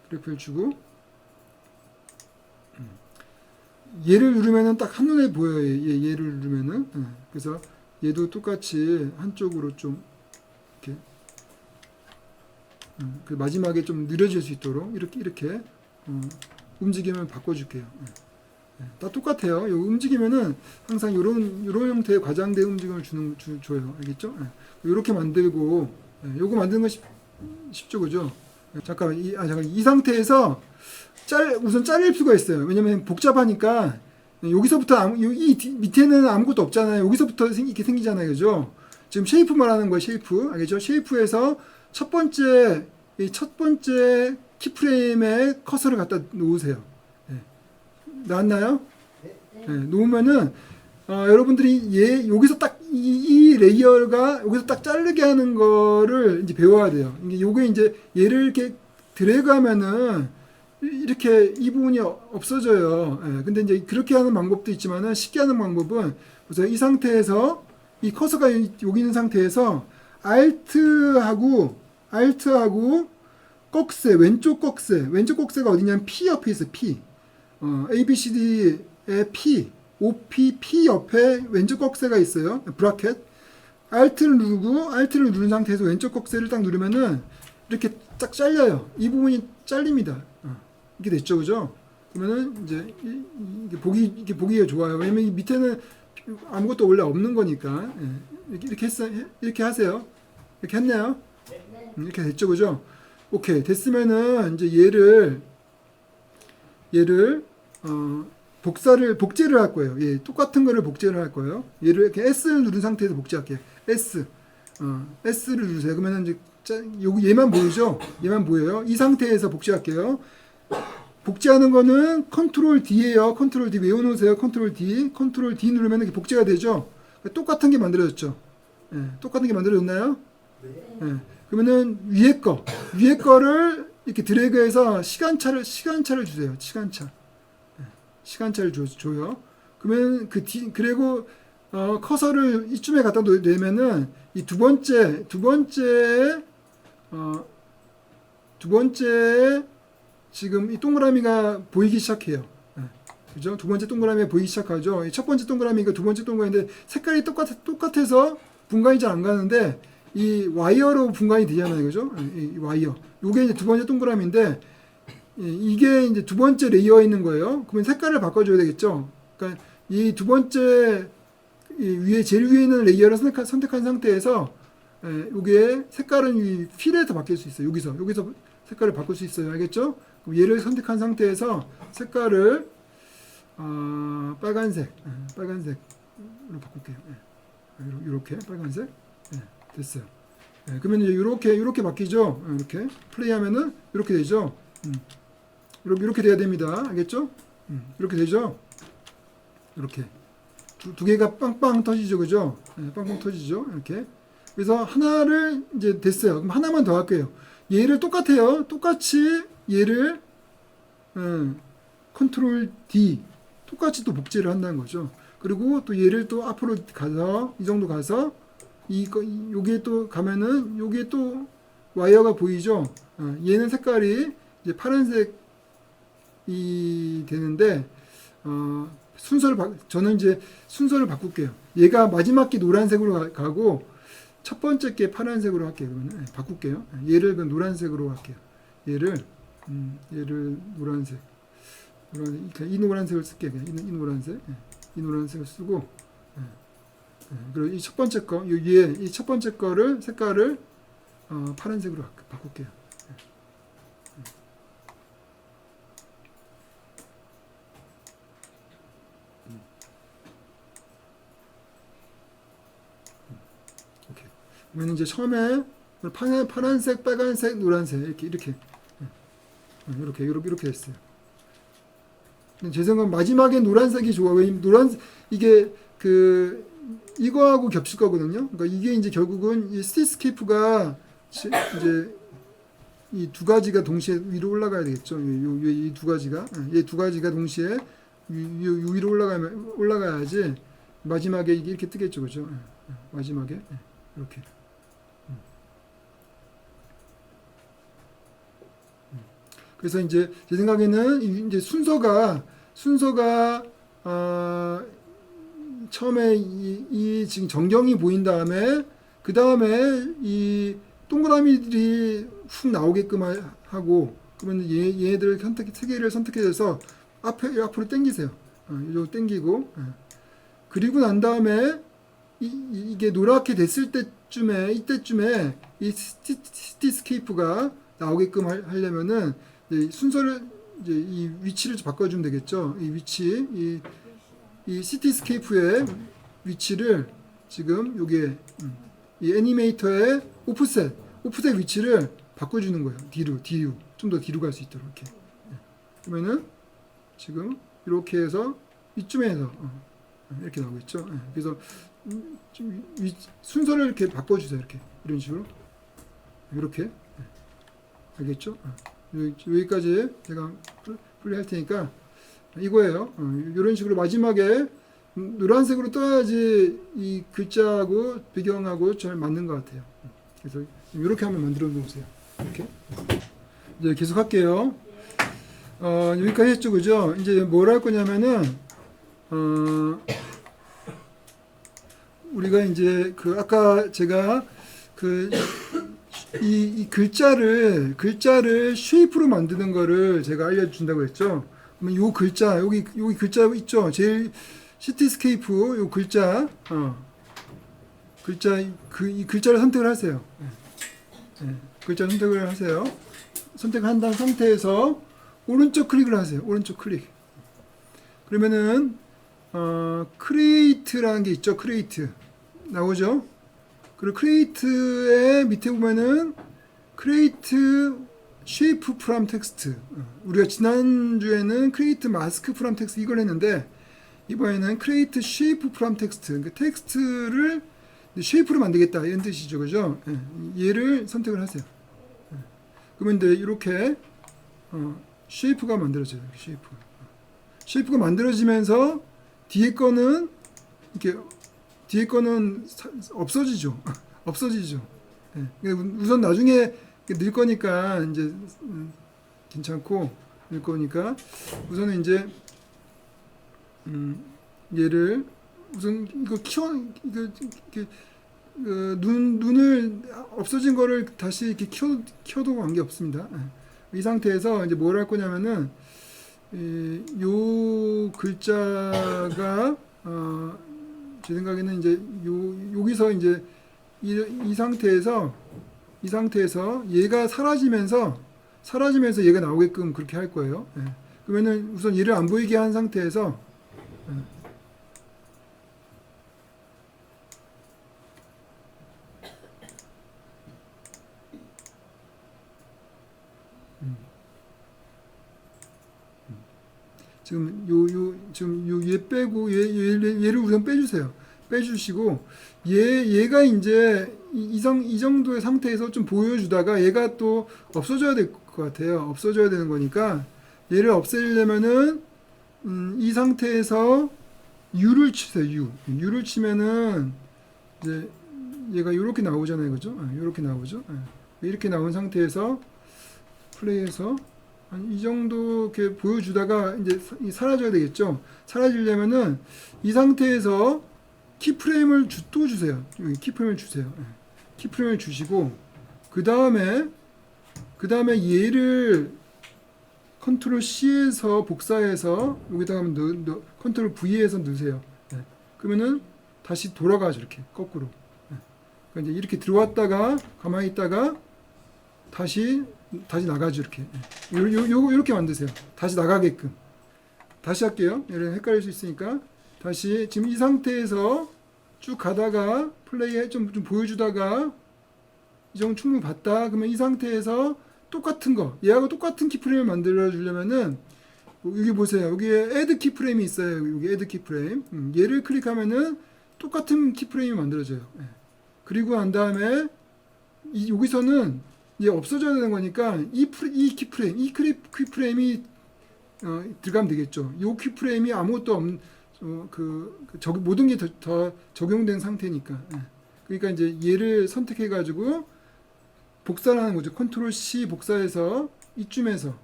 그래프를 주고 얘를 누르면은 딱 한눈에 보여요. 얘를 누르면은 그래서 얘도 똑같이 한쪽으로 좀 이렇게 그 마지막에 좀 느려질 수 있도록 이렇게 움직임을 바꿔줄게요. 다 똑같아요. 요 움직이면은 항상 요런 형태의 과장된 움직임을 줘요. 알겠죠? 요렇게 만들고 요거 만드는 거 쉽죠, 그죠? 잠깐만 이 상태에서 우선 자를 수가 있어요. 왜냐면 복잡하니까 여기서부터 이 밑에는 아무것도 없잖아요. 여기서부터 이렇게 생기잖아요, 그죠? 지금 쉐이프 말하는 거예요, 쉐이프. 알겠죠? 쉐이프에서 첫 번째 키프레임에 커서를 갖다 놓으세요. 나왔나요? 놓으면은 여러분들이 여기서 딱 이 레이어가 여기서 딱 자르게 하는 거를 이제 배워야 돼요. 요게 이제 얘를 이렇게 드래그하면은 이렇게 이 부분이 없어져요. 근데 이제 그렇게 하는 방법도 있지만은 쉽게 하는 방법은 그래서 이 상태에서 이 커서가 여기 있는 상태에서 Alt하고 왼쪽 꺽쇠가 어디냐면 P 옆에 있어요. P. ABCD의 P, P 옆에 왼쪽 꺽쇠가 있어요. 브라켓. Alt를 누른 상태에서 왼쪽 꺽쇠를 딱 누르면은 이렇게 딱 잘려요. 이 부분이 잘립니다. 이렇게 됐죠, 그죠? 그러면은 이제 이게 보기가 좋아요. 왜냐면 이 밑에는 아무것도 원래 없는 거니까. 이렇게 하세요. 이렇게 했나요? 이렇게 됐죠, 그죠? 오케이. 됐으면은 이제 얘를 복제를 할 거예요. 똑같은 거를 복제를 할 거예요. 얘를 이렇게 S를 누른 상태에서 복제할게요. S를 누르세요. 그러면 이제 얘만 보이죠? 얘만 보여요. 이 상태에서 복제할게요. 복제하는 거는 컨트롤 D예요. 컨트롤 D 외워놓으세요. 컨트롤 D 누르면 이렇게 복제가 되죠. 똑같은 게 만들어졌죠. 똑같은 게 만들어졌나요? 그러면은 위에 거를 이렇게 드래그해서 시간차를 주세요. 시간차를 줘요. 그러면 그리고 커서를 이쯤에 갖다 놓으면은 이 두 번째 지금 이 동그라미가 보이기 시작해요. 예. 그죠? 두 번째 동그라미가 보이기 시작하죠. 첫 번째 동그라미가 두 번째 동그라미인데 색깔이 똑같아서 분간이 잘 안 가는데 이 와이어로 분간이 되잖아요. 그죠? 이 와이어. 요게 이제 두 번째 동그라미인데 이게 이제 두 번째 레이어에 있는 거예요. 그러면 색깔을 바꿔줘야 되겠죠. 그러니까 이 두 번째 이 제일 위에 있는 레이어를 선택한 상태에서 요게 색깔은 이 필에서 바뀔 수 있어요. 여기서 색깔을 바꿀 수 있어요. 알겠죠? 그럼 얘를 선택한 상태에서 색깔을 빨간색으로 바꿀게요. 이렇게 빨간색 됐어요. 그러면 이제 이렇게 바뀌죠. 이렇게 플레이하면은 이렇게 되죠. 이렇게 돼야 됩니다. 알겠죠? 이렇게 되죠. 이렇게 두 개가 빵빵 터지죠, 그죠? 빵빵 터지죠. 이렇게. 그래서 하나를 이제 됐어요. 그럼 하나만 더 할게요. 얘를 똑같아요. 똑같이 얘를 컨트롤 D 똑같이 또 복제를 한다는 거죠. 그리고 또 얘를 또 앞으로 가서 이 정도 가서 요게 또 가면은 요게 또 와이어가 보이죠. 얘는 색깔이 이제 파란색이 되는데 저는 이제 순서를 바꿀게요. 얘가 마지막 게 노란색으로 가고 첫 번째 게 파란색으로 할게요. 그러면 바꿀게요. 얘를 노란색으로 할게요. 얘를 노란색. 이 노란색을 쓸게요. 이 노란색. 이 노란색을 쓰고 그리고 이 첫 번째 거, 이 첫 번째 거를 색깔을 파란색으로 바꿀게요. 오케이. 그러면 이제 처음에 파란색, 빨간색, 노란색 이렇게 됐어요. 제 생각은 마지막에 노란색이 좋아. 왜냐면 이게 이거하고 겹칠 거거든요. 그러니까 이게 이제 결국은 이 시티스케이프가 이제 이 두 가지가 동시에 위로 올라가야 되겠죠. 이 두 가지가 동시에 위로 올라가야지 마지막에 이게 이렇게 뜨겠죠, 그죠? 마지막에 이렇게. 그래서 이제 제 생각에는 이제 순서가 처음에 이 지금 정경이 보인 다음에 그 다음에 이 동그라미들이 훅 나오게끔 하고 그러면 얘네들 세 개를 선택해서 앞으로 당기세요. 이쪽으로 당기고 그리고 난 다음에 이게 노랗게 됐을 이때쯤에 이 시티스케이프가 나오게끔 하려면은 순서를 이제 이 위치를 바꿔주면 되겠죠. 이 위치, 이 시티스케이프의 위치를 지금 여기에 이 애니메이터의 오프셋 위치를 바꿔주는 거예요. 뒤로 좀 더 뒤로 갈 수 있도록 이렇게. 그러면은 지금 이렇게 해서 이쯤에서 이렇게 나오고 있죠. 그래서 순서를 이렇게 바꿔주세요. 이렇게 이런 식으로 이렇게 알겠죠? 여기까지 제가 풀이할 테니까 이거예요. 이런 식으로 마지막에 노란색으로 떠야지 이 글자하고 배경하고 잘 맞는 것 같아요. 그래서 이렇게 한번 만들어 놓으세요. 이렇게 이제 계속 할게요. 여기까지 했죠, 그죠? 이제 뭘 할 거냐면은 우리가 이제 아까 제가 이 글자를 쉐이프로 만드는 거를 제가 알려준다고 했죠. 그러면 요 글자 여기 글자 있죠. 제일 시티스케이프 요 글자 이 글자를 선택을 하세요. 글자 선택을 하세요. 선택한 상태에서 오른쪽 클릭을 하세요. 오른쪽 클릭. 그러면은 크리에이트라는 게 있죠. 크리에이트 나오죠. 그리고 크리에이트의 밑에 보면은 크리에이트 쉐이프 프롬 텍스트. 우리가 지난주에는 크리에이트 마스크 프롬 텍스트 이걸 했는데 이번에는 크리에이트 쉐이프 프롬 텍스트. 그러니까 텍스트를 쉐이프로 만들겠다 이런 뜻이죠, 그죠? 얘를 선택을 하세요. 그러면 이제 이렇게 쉐이프가 만들어져요. 쉐이프가 만들어지면서 뒤에 거는 없어지죠. 없어지죠. 우선 나중에 늘 거니까 이제 괜찮고 될 거니까 우선은 이제 얘를 우선 이거 이렇게 눈을 없어진 거를 다시 이렇게 키워도 관계 없습니다. 이 상태에서 이제 뭘 할 거냐면은 요 글자가 제 생각에는 이제 여기서 이제 이 상태에서 얘가 사라지면서 얘가 나오게끔 그렇게 할 거예요. 그러면은 우선 얘를 안 보이게 한 상태에서 지금 얘 빼고 얘를 우선 빼주세요. 빼주시고 얘가 이제 이 정도의 상태에서 좀 보여주다가 얘가 또 없어져야 될 것 같아요. 없어져야 되는 거니까 얘를 없애려면은 이 상태에서 U를 치세요. U를 치면은 이제 얘가 이렇게 나오잖아요, 그죠? 이렇게 나오죠. 이렇게 나온 상태에서 플레이해서 이 정도 이렇게 보여주다가 이제 사라져야 되겠죠. 사라지려면은 이 상태에서 키프레임을 또 주세요. 여기 키프레임을 주세요. 키프레임을 주시고 그 다음에 얘를 컨트롤 C에서 복사해서 여기다가 컨트롤 V에서 넣으세요. 그러면은 다시 돌아가죠. 이렇게 거꾸로. 그러니까 이제 이렇게 들어왔다가 가만히 있다가 다시 나가죠. 이렇게. 요렇게 만드세요. 다시 나가게끔. 다시 할게요. 얘를 헷갈릴 수 있으니까. 다시 지금 이 상태에서 쭉 가다가 플레이에 좀 보여주다가 이 정도 충분히 봤다. 그러면 이 상태에서 똑같은 거, 얘하고 똑같은 키프레임을 만들어 주려면은 여기 보세요. 여기에 add 키프레임이 있어요. 여기 add 키프레임. 얘를 클릭하면은 똑같은 키프레임이 만들어져요. 그리고 난 다음에 여기서는 얘 없어져야 되는 거니까 이 키프레임이 들어가면 되겠죠. 이 키프레임이 아무것도 없는 모든 게 더 적용된 상태니까. 그러니까 이제 얘를 선택해 가지고 복사를 하는 거죠. 컨트롤 C 복사해서 이쯤에서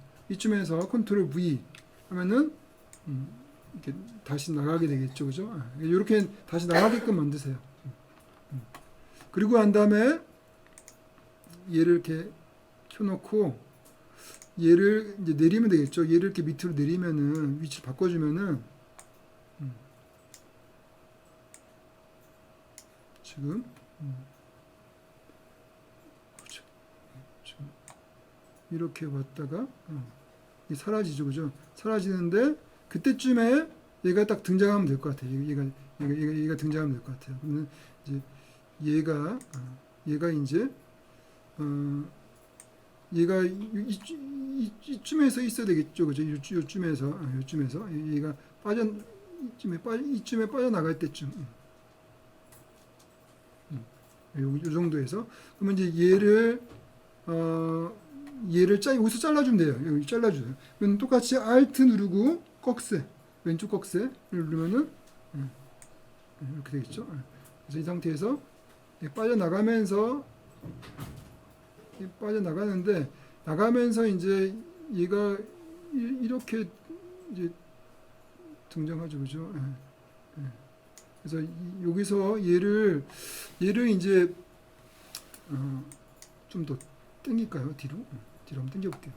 컨트롤 V 하면은 이렇게 다시 나가게 되겠죠. 그죠? 이렇게 다시 나가게끔 만드세요. 그리고 난 다음에 얘를 이렇게 켜놓고 얘를 이제 내리면 되겠죠. 얘를 이렇게 밑으로 내리면은 위치 바꿔주면은 지금 그렇죠. 지금 이렇게 왔다가 사라지죠, 그죠? 사라지는데 그때쯤에 얘가 딱 등장하면 될 것 같아요. 얘가 등장하면 될 것 같아요. 그러면 이제 얘가 이제 얘가 이쯤에서 있어야 되겠죠, 그죠? 요쯤에서 얘가 이쯤에 빠져나갈 때쯤, 요 정도에서 그러면 이제 얘를 여기서 잘라주면 돼요. 여기 잘라주세요. 그럼 똑같이 Alt 누르고 꺽쇠, 왼쪽 꺽쇠 누르면은 이렇게 되겠죠. 그래서 이 상태에서 빠져나가는데 나가면서 이제 얘가 이렇게 이제 등장하죠, 그죠? 그래서 여기서 얘를 이제 좀 더 당길까요? 뒤로 한번 당겨볼게요.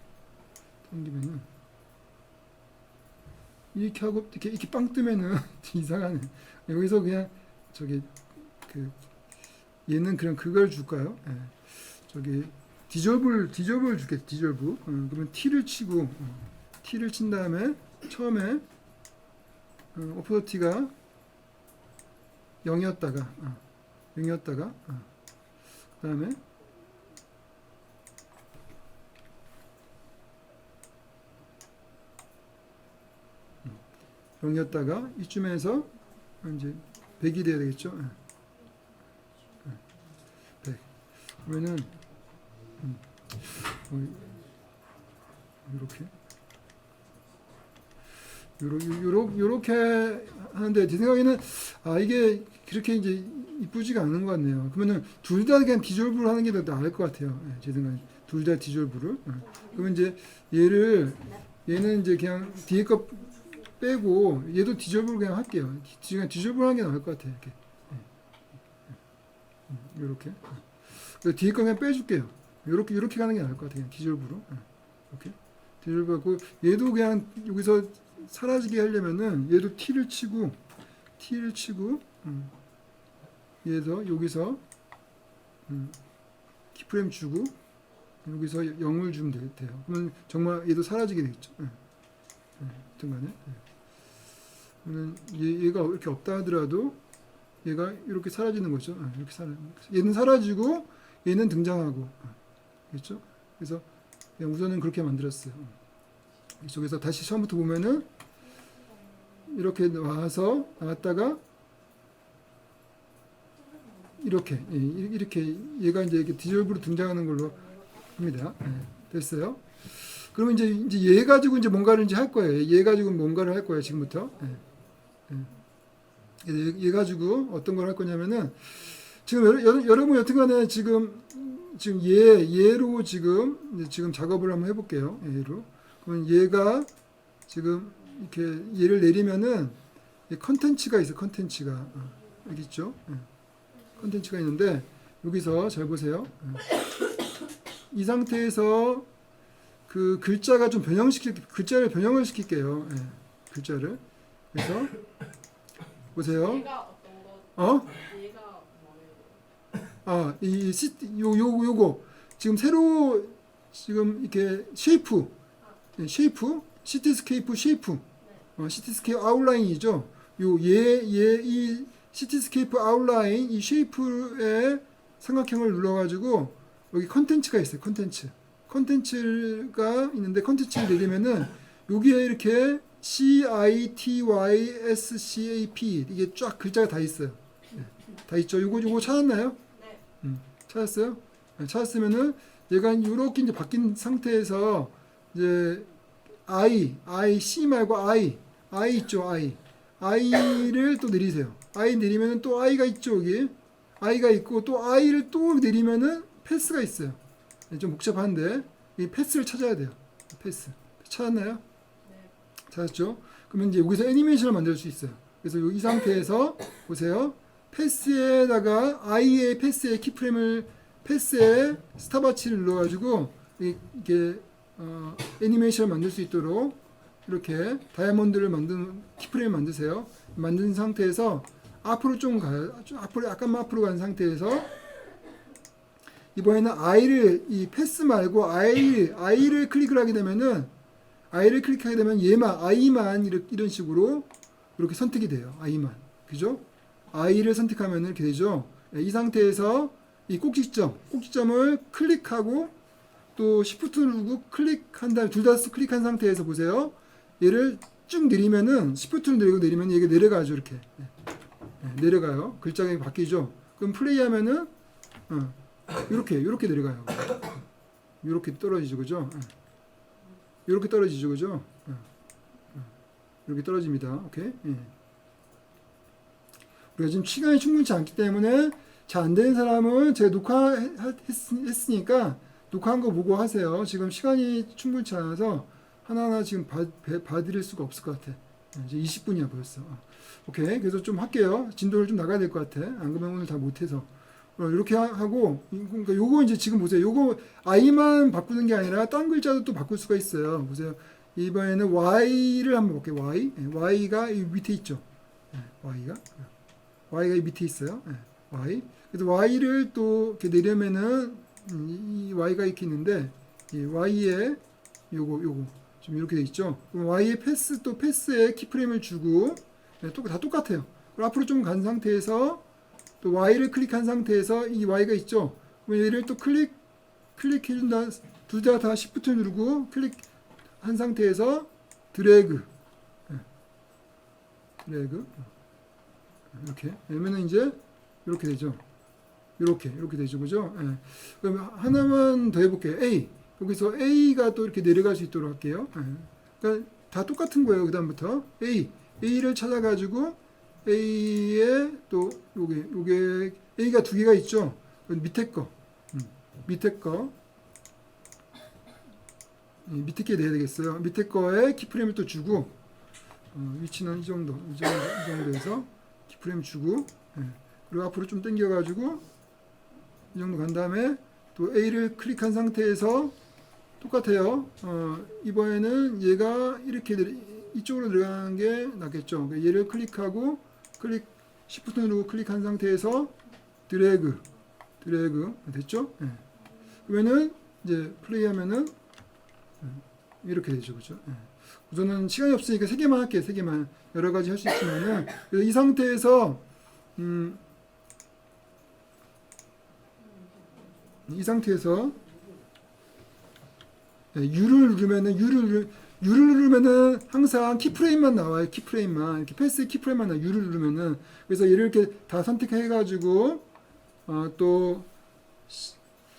당기면은 이렇게 하고 이렇게 빵 뜨면은 이상하네. 여기서 그냥 얘는 그냥 그걸 줄까요? 저기 디졸브를 줄게. 디졸브. 그러면 T를 치고 T를 친 다음에 처음에 오퍼더티가 0이었다가 그 다음에 이쯤에서 이제 100이 돼야 되겠죠. 100. 그러면은 요렇게 하는데 제 생각에는 이게 그렇게 이제 이쁘지가 않은 것 같네요. 그러면은 둘 다 그냥 디졸브를 하는 게 더 나을 것 같아요. 제 생각에 둘 다 디졸브를. 그러면 이제 얘를 얘는 이제 그냥 뒤에 거 빼고 얘도 디저블 그냥 할게요. 그냥 디저블 하는 게 나을 것 같아요. 이렇게. 이렇게. 뒤에 거 그냥 빼줄게요. 이렇게 가는 게 나을 것 같아요. 그냥 디졸브로. 이렇게. 디졸브 하고 얘도 그냥 여기서 사라지게 하려면은 얘도 T를 치고 얘도 여기서 키프레임 주고 여기서 0을 주면 돼요. 그러면 정말 얘도 사라지게 되겠죠. 등간에. 그러면 얘가 이렇게 없다 하더라도 얘가 이렇게 사라지는 거죠. 이렇게 얘는 사라지고 얘는 등장하고. 그렇죠? 그래서 그냥 우선은 그렇게 만들었어요. 이쪽에서 다시 처음부터 보면은 이렇게 나왔다가 이렇게 얘가 이제 이렇게 디졸브로 등장하는 걸로 합니다. 됐어요. 그러면 이제 얘 가지고 이제 뭔가를 이제 할 거예요. 얘 가지고 뭔가를 할 거예요. 지금부터. 얘 가지고 어떤 걸 할 거냐면은 지금 여러분 여튼간에 지금 얘로 지금 작업을 한번 해볼게요. 얘로. 그러면 얘가 지금 이렇게 얘를 내리면은 컨텐츠가 있어. 컨텐츠가 여기 있죠. 컨텐츠가 있는데 여기서 잘 보세요. 이 상태에서 그 글자가 좀 글자를 변형을 시킬게요. 글자를. 그래서 보세요. 얘가 어떤 거? 얘가 뭐예요? 요거 지금 새로 지금 이렇게 쉐이프 시티스케이프 쉐이프 시티스케이프 아웃라인이죠. 이 시티스케이프 아웃라인 이 쉐이프의 삼각형을 눌러가지고 여기 컨텐츠가 있어요. 컨텐츠가 있는데 컨텐츠를 내리면은 여기에 이렇게 CITYSCAP 이게 쫙 글자가 다 있어요. 다 있죠. 요거 찾았나요? 네. 찾았어요? 찾았으면은 얘가 이렇게 이제 바뀐 상태에서 이제 C 말고 I 있죠. I를 또 내리세요. I 내리면은 또 I가 있죠. 여기 I가 있고 또 I를 또 내리면은 패스가 있어요. 좀 복잡한데 이 패스를 찾아야 돼요. 패스 찾았나요? 네. 찾았죠? 그러면 이제 여기서 애니메이션을 만들 수 있어요. 그래서 이 상태에서 보세요. 패스에다가 I의 패스에 키프레임을 패스에 스탑워치를 눌러가지고 이게 애니메이션을 만들 수 있도록 이렇게 다이아몬드를 키프레임 만드세요. 만든 상태에서 앞으로 좀 가요. 약간만 앞으로 간 상태에서 이번에는 이 패스 말고 I를 클릭을 하게 되면은 I를 클릭하게 되면 I만 이런 식으로 이렇게 선택이 돼요. I만. 그죠? I를 선택하면 이렇게 되죠. 이 상태에서 이 꼭지점을 클릭하고 또 Shift 누르고 클릭한 다음에 둘 다 클릭한 상태에서 보세요. 얘를 쭉 내리면은 Shift를 내리면 이게 내려가죠. 이렇게. 내려가요. 글자가 바뀌죠. 그럼 플레이하면은 이렇게 내려가요. 이렇게 떨어지죠. 그죠? 이렇게 떨어지죠. 그죠? 이렇게 떨어집니다. 오케이? 우리가 지금 시간이 충분치 않기 때문에 잘 안 되는 사람은 제가 녹화했으니까 녹화한 거 보고 하세요. 지금 시간이 충분치 않아서 하나하나 지금 봐드릴 수가 없을 것 같아. 이제 20분이야 벌써. 오케이. 그래서 좀 할게요. 진도를 좀 나가야 될 것 같아. 안 그러면 오늘 다 못해서. 이렇게 하고, 그러니까 요거 이제 지금 보세요. 요거 I만 바꾸는 게 아니라 딴 글자도 또 바꿀 수가 있어요. 보세요. 이번에는 Y를 한번 볼게요. Y가 이 밑에 있죠. Y가 이 밑에 있어요. Y. 그래서 Y를 또 이렇게 내려면은 이 Y가 이렇게 있는데 이 Y에 요거 좀 이렇게 돼 있죠. 그럼 Y의 패스에 키프레임을 주고 다 똑같아요. 그럼 앞으로 좀 간 상태에서 또 Y를 클릭한 상태에서 이 Y가 있죠. 그럼 얘를 또 클릭해준다. 둘 다 Shift 누르고 클릭한 상태에서 드래그 이렇게 그러면은 이제 이렇게 되죠. 이렇게 되죠. 그죠? 그럼 하나만 더 해볼게요. 여기서 A가 또 이렇게 내려갈 수 있도록 할게요. 그러니까 다 똑같은 거예요. 그 다음부터 A를 찾아가지고 A에 또 요게 A가 두 개가 있죠. 밑에 거 밑에 게 내야 되겠어요. 밑에 거에 키프레임을 또 주고 위치는 이 정도에서 키프레임 주고 그리고 앞으로 좀 당겨가지고 이 정도 간 다음에 또 A를 클릭한 상태에서 똑같아요. 이번에는 얘가 이렇게 이쪽으로 들어가는 게 낫겠죠. 얘를 클릭하고 Shift 누르고 클릭한 상태에서 드래그 됐죠? 그러면은 이제 플레이하면은 이렇게 되죠, 그죠? 우선은 시간이 없으니까 3개만 할게요. 3개만 여러 가지 할 수 있지만은 그래서 이 상태에서 U를 누르면은 항상 키프레임만 나와요. 키프레임만 이렇게 패스 키프레임만 나와요. U를 누르면은 그래서 얘를 이렇게 다 선택해가지고 또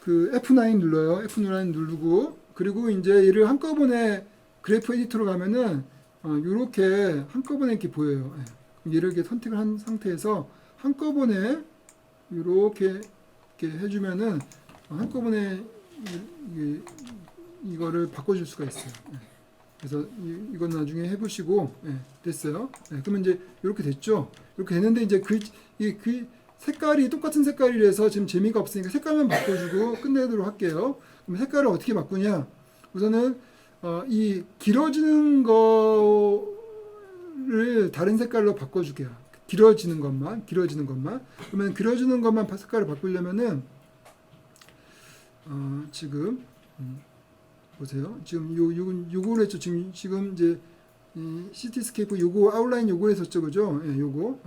그 F9 눌러요. F9 누르고 그리고 이제 얘를 한꺼번에 그래프 에디터로 가면은 이렇게 한꺼번에 이렇게 보여요. 얘를 이렇게 선택을 한 상태에서 한꺼번에 이렇게 해주면은 한꺼번에 이거를 바꿔줄 수가 있어요. 그래서 이건 나중에 해보시고 됐어요. 그러면 이제 이렇게 됐죠. 이렇게 됐는데 이제 그 색깔이 똑같은 색깔이라서 지금 재미가 없으니까 색깔만 바꿔주고 끝내도록 할게요. 그럼 색깔을 어떻게 바꾸냐? 우선은 이 길어지는 거를 다른 색깔로 바꿔줄게요. 길어지는 것만. 그러면 길어지는 것만 색깔을 바꾸려면은 지금 보세요. 지금 요거를 했죠. 지금 이제 이 시티스케이프 요거 아웃라인 요거 했었죠, 그죠? 요거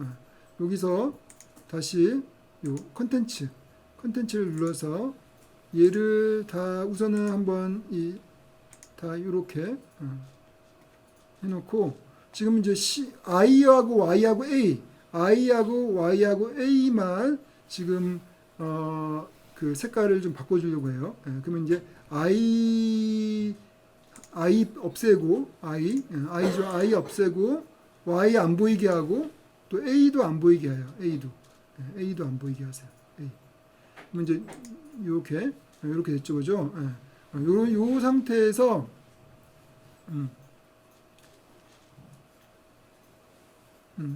여기서 다시 요 컨텐츠를 눌러서 얘를 다 우선은 한번 다 이렇게 해놓고 지금 이제 I하고 Y하고 A만 지금 그 색깔을 좀 바꿔주려고 해요. 그러면 이제 I 없애고 I 없애고 Y 안 보이게 하고 또 A도 안 보이게 해요. A도 안 보이게 하세요. 그러면 이제 이렇게 됐죠, 그죠? 요 상태에서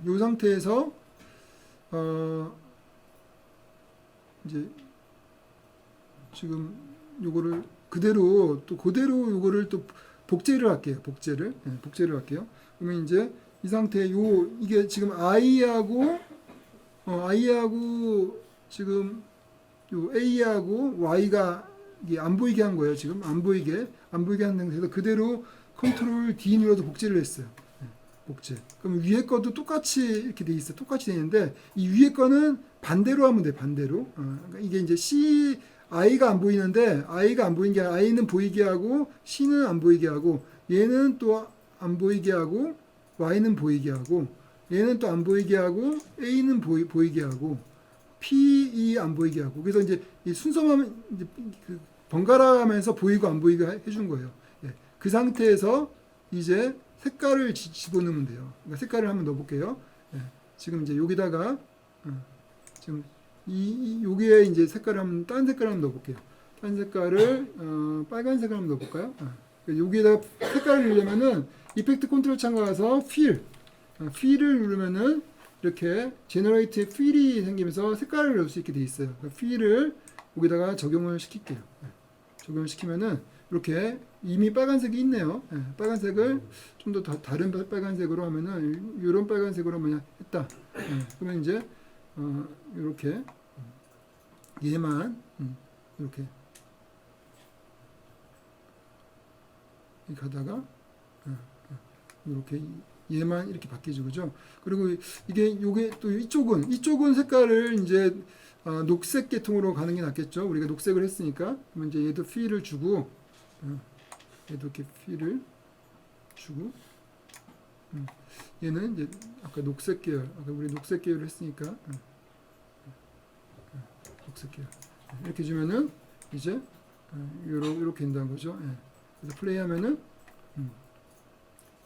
요 상태에서 이제 지금 요거를 그대로 요거를 또 복제를 할게요. 복제를 할게요. 그러면 이제 이 상태에 이게 지금 I하고 지금 요 A하고 Y가 이게 안 보이게 한 거예요. 지금 안 보이게 한 상태에서 그대로 컨트롤 D 눌러서 복제를 했어요. 복제. 그럼 위에 것도 똑같이 이렇게 돼 있어요. 똑같이 돼 있는데 이 위에 거는 반대로 하면 돼. 반대로. 그러니까 이게 이제 I가 안 보이는데 I가 안 보이는 게 아니라 I는 보이게 하고 C는 안 보이게 하고 얘는 또 안 보이게 하고 Y는 보이게 하고 얘는 또 안 보이게 하고 A는 보이게 하고 P, 안 보이게 하고 그래서 이제 이 순서만 이제 번갈아 가면서 보이고 안 보이게 해준 거예요. 그 상태에서 이제 색깔을 집어넣으면 돼요. 그러니까 색깔을 한번 넣어볼게요. 지금 이제 여기다가 지금 여기에 이제 색깔을 딴 색깔을 한번 넣어볼게요. 딴 색깔을 빨간색을 한번 넣어볼까요? 여기에다 색깔을 넣으려면은 이펙트 컨트롤 창 가서 필을 누르면은 이렇게 제너레이트 필이 생기면서 색깔을 넣을 수 있게 돼 있어요. 필을 여기다가 적용을 시킬게요. 적용을 시키면은 이렇게 이미 빨간색이 있네요. 빨간색을 좀 더 다른 빨간색으로 하면은 이런 빨간색으로 한번 했다. 그러면 이제 이렇게 얘만 이렇게 가다가 이렇게 얘만 이렇게 바뀌죠, 그죠? 그리고 요게 또 이쪽은 색깔을 이제 녹색 계통으로 가는 게 낫겠죠. 우리가 녹색을 했으니까. 그러면 이제 얘도 필을 주고 얘도 이렇게 필을 주고 얘는 이제 아까 녹색 계열, 아까 우리 녹색 계열을 했으니까 녹색 계열 이렇게 주면은 이제 이렇게 된다는 거죠. 그래서 플레이하면은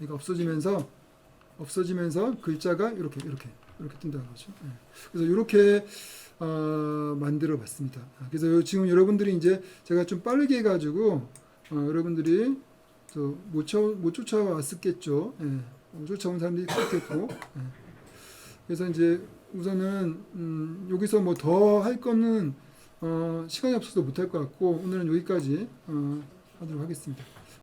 얘가 없어지면서 글자가 이렇게 뜬다는 거죠. 그래서 이렇게 만들어 봤습니다. 그래서 지금 여러분들이 이제 제가 좀 빠르게 해가지고 여러분들이 못 쫓아왔었겠죠. 예. 못 쫓아온 사람들이 그렇겠고. 예. 그래서 이제 우선은 여기서 뭐 더 할 거는 시간이 없어서 못 할 것 같고 오늘은 여기까지 하도록 하겠습니다.